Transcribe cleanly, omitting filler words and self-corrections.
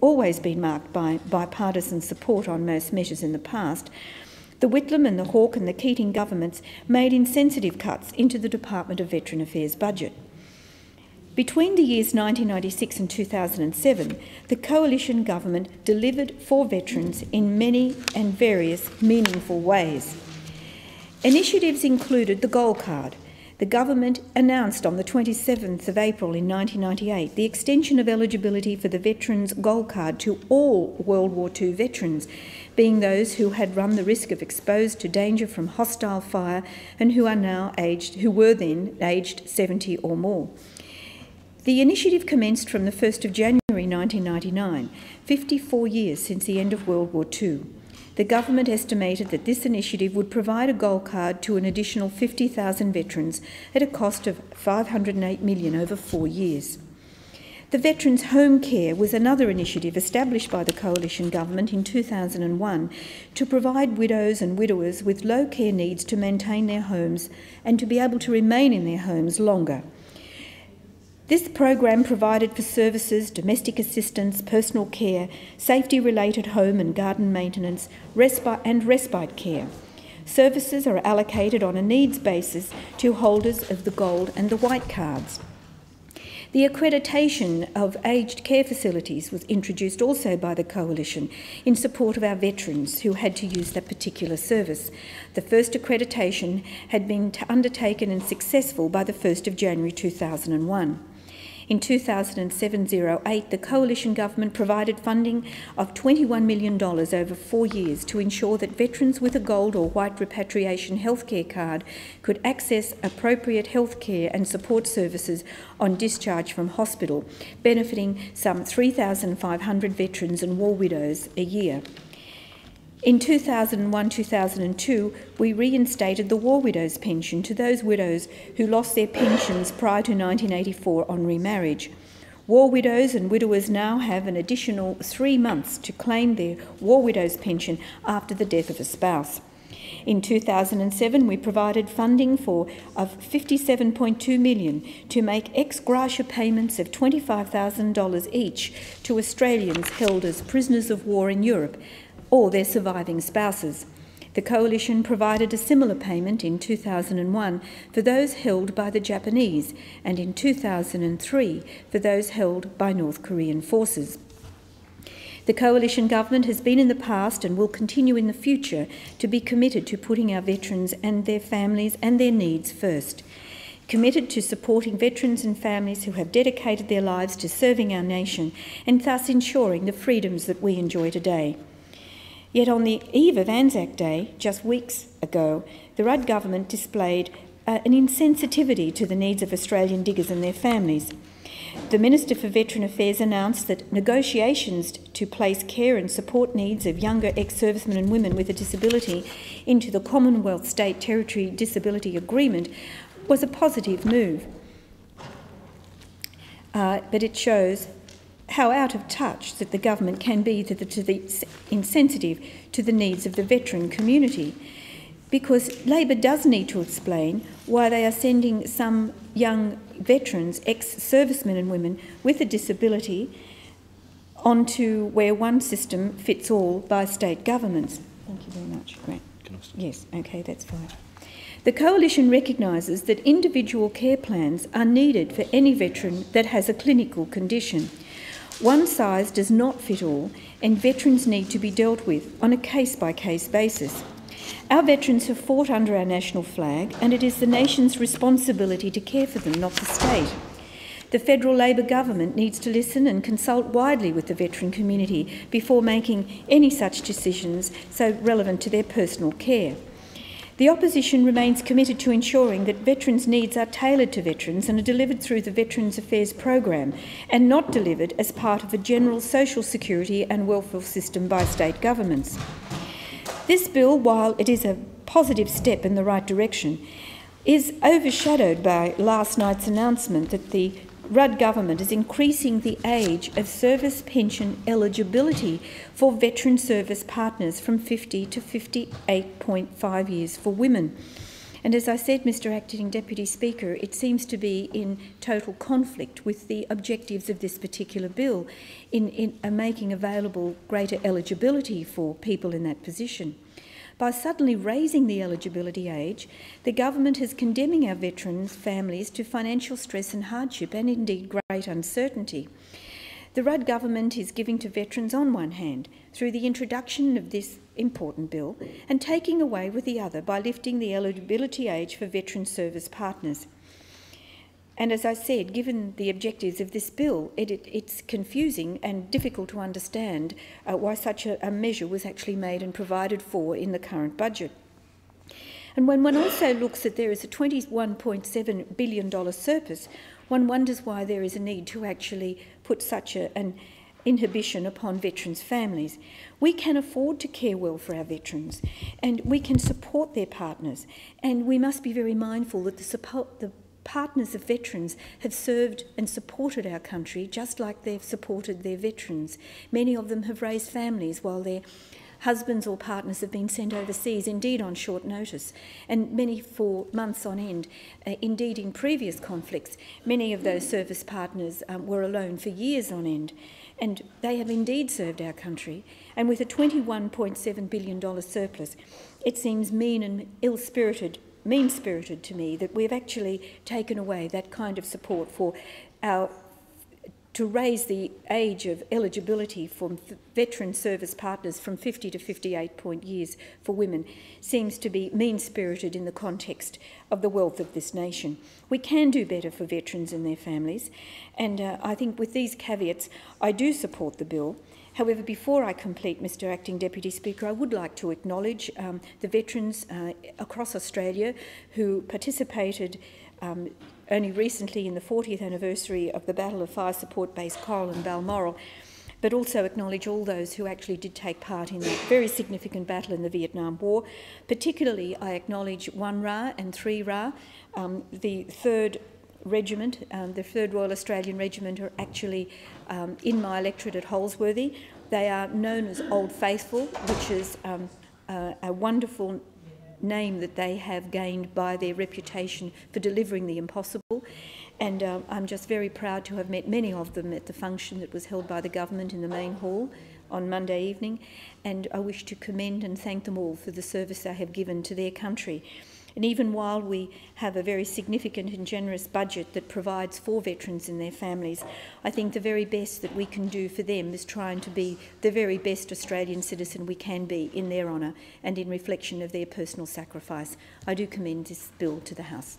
always been marked by bipartisan support on most measures in the past, the Whitlam and the Hawke and the Keating governments made insensitive cuts into the Department of Veteran Affairs budget. Between the years 1996 and 2007, the coalition government delivered for veterans in many and various meaningful ways. Initiatives included the Gold Card. The government announced on the 27th of April in 1998 the extension of eligibility for the Veterans Gold Card to all World War II veterans, being those who had run the risk of exposed to danger from hostile fire and who were then aged 70 or more. The initiative commenced from the 1st of January 1999, 54 years since the end of World War II. The government estimated that this initiative would provide a gold card to an additional 50,000 veterans at a cost of $508 million over 4 years. The Veterans Home Care was another initiative established by the coalition government in 2001 to provide widows and widowers with low care needs to maintain their homes and to be able to remain in their homes longer. This program provided for services, domestic assistance, personal care, safety-related home and garden maintenance, respite care. Services are allocated on a needs basis to holders of the gold and the white cards. The accreditation of aged care facilities was introduced also by the coalition in support of our veterans who had to use that particular service. The first accreditation had been undertaken and successful by the 1st of January 2001. In 2007-08, the coalition government provided funding of $21 million over 4 years to ensure that veterans with a gold or white repatriation healthcare card could access appropriate healthcare and support services on discharge from hospital, benefiting some 3,500 veterans and war widows a year. In 2001-2002, we reinstated the War Widows Pension to those widows who lost their pensions prior to 1984 on remarriage. War widows and widowers now have an additional 3 months to claim their War Widows Pension after the death of a spouse. In 2007, we provided funding of $57.2 million to make ex gratia payments of $25,000 each to Australians held as prisoners of war in Europe, or their surviving spouses. The coalition provided a similar payment in 2001 for those held by the Japanese and in 2003 for those held by North Korean forces. The coalition government has been in the past and will continue in the future to be committed to putting our veterans and their families and their needs first. Committed to supporting veterans and families who have dedicated their lives to serving our nation and thus ensuring the freedoms that we enjoy today. Yet on the eve of Anzac Day, just weeks ago, the Rudd government displayed an insensitivity to the needs of Australian diggers and their families. The Minister for Veteran Affairs announced that negotiations to place care and support needs of younger ex-servicemen and women with a disability into the Commonwealth State Territory Disability Agreement was a positive move. But it shows how out of touch that the government can be insensitive to the needs of the veteran community, because Labor does need to explain why they are sending some young veterans, ex-servicemen and women with a disability, onto where one system fits all by state governments. Thank you very much. Grant. Yes, okay, that's fine. The coalition recognises that individual care plans are needed for any veteran that has a clinical condition. One size does not fit all, and veterans need to be dealt with on a case-by-case basis. Our veterans have fought under our national flag, and it is the nation's responsibility to care for them, not the state. The federal Labor government needs to listen and consult widely with the veteran community before making any such decisions so relevant to their personal care. The opposition remains committed to ensuring that veterans' needs are tailored to veterans and are delivered through the Veterans Affairs program and not delivered as part of a general social security and welfare system by state governments. This bill, while it is a positive step in the right direction, is overshadowed by last night's announcement that the Rudd government is increasing the age of service pension eligibility for veteran service partners from 50 to 58.5 years for women. And as I said, Mr Acting Deputy Speaker, it seems to be in total conflict with the objectives of this particular bill in making available greater eligibility for people in that position. By suddenly raising the eligibility age, the government is condemning our veterans' families to financial stress and hardship, and indeed great uncertainty. The Rudd government is giving to veterans on one hand through the introduction of this important bill, and taking away with the other by lifting the eligibility age for veteran service partners. And as I said, given the objectives of this bill, it's confusing and difficult to understand why such a measure was actually made and provided for in the current budget. And when one also looks that there is a $21.7 billion surplus, one wonders why there is a need to actually put such an inhibition upon veterans' families. We can afford to care well for our veterans, and we can support their partners, and we must be very mindful that the partners of veterans have served and supported our country just like they've supported their veterans. Many of them have raised families while their husbands or partners have been sent overseas, indeed on short notice, and many for months on end. Indeed, in previous conflicts, many of those service partners were alone for years on end, and they have indeed served our country. And with a $21.7 billion surplus, it seems mean-spirited to me that we've actually taken away that kind of support for to raise the age of eligibility for veteran service partners from 50 to 58 years for women. Seems to be mean-spirited in the context of the wealth of this nation. We can do better for veterans and their families, and I think with these caveats I do support the bill. However, before I complete, Mr Acting Deputy Speaker, I would like to acknowledge the veterans across Australia who participated only recently in the 40th anniversary of the Battle of Fire Support Base Coral and Balmoral, but also acknowledge all those who actually did take part in that very significant battle in the Vietnam War. Particularly, I acknowledge 1 Ra and 3 Ra, the 3rd Regiment, the 3rd Royal Australian Regiment, are actually in my electorate at Holsworthy. They are known as Old Faithful, which is a wonderful name that they have gained by their reputation for delivering the impossible. And I'm just very proud to have met many of them at the function that was held by the government in the main hall on Monday evening, and I wish to commend and thank them all for the service they have given to their country. And even while we have a very significant and generous budget that provides for veterans and their families, I think the very best that we can do for them is trying to be the very best Australian citizen we can be in their honour and in reflection of their personal sacrifice. I do commend this bill to the House.